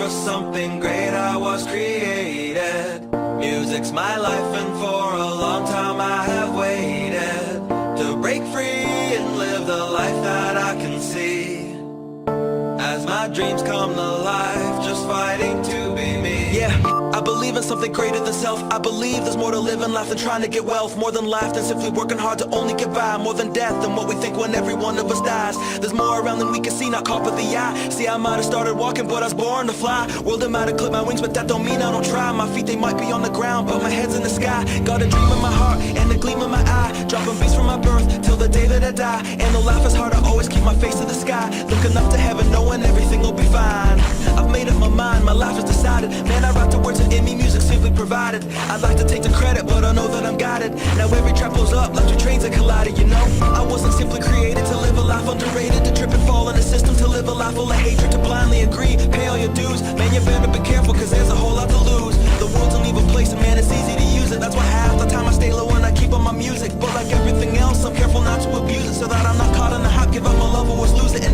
for something great, I was created. Music's my life, and for a long time I have waited to break free and live the life that I can see. As my dreams come to life, just fighting to be me. Yeah, I believe in something greater than self. I believe there's more to live in life than trying to get wealth. More than life than simply working hard to only get by. More than death than what we think when every one of us dies. There's more around than we can see, not caught with the eye. See, I might have started walking, but I was born to fly. World, it might have clipped my wings, but that don't mean I don't try. My feet, they might be on the ground, but my head's in the sky. Got a dream in my heart and a gleam in my eye. Dropping beats from my birth till the day that I die. And the life is hard, I always keep my face to the sky. Looking up to heaven, knowing everything will be fine. I've made up my mind, my life is decided. Man, I write the words and in me music simply provided. I'd like to take the credit, but I know that I'm guided. Now every track blows up like two trains that collided, you know. I wasn't simply created to live a life underrated, to trip and fall in a system, to live a life full of hatred, to blindly agree, pay all your dues. Man, you better be careful, cause there's a whole lot to lose. The world's an evil place, and man, it's easy to use it. That's why half the time I stay low and I keep on my music. But like everything else, I'm careful not to abuse it, so that I'm not caught in the hype, give up my love or lose it. And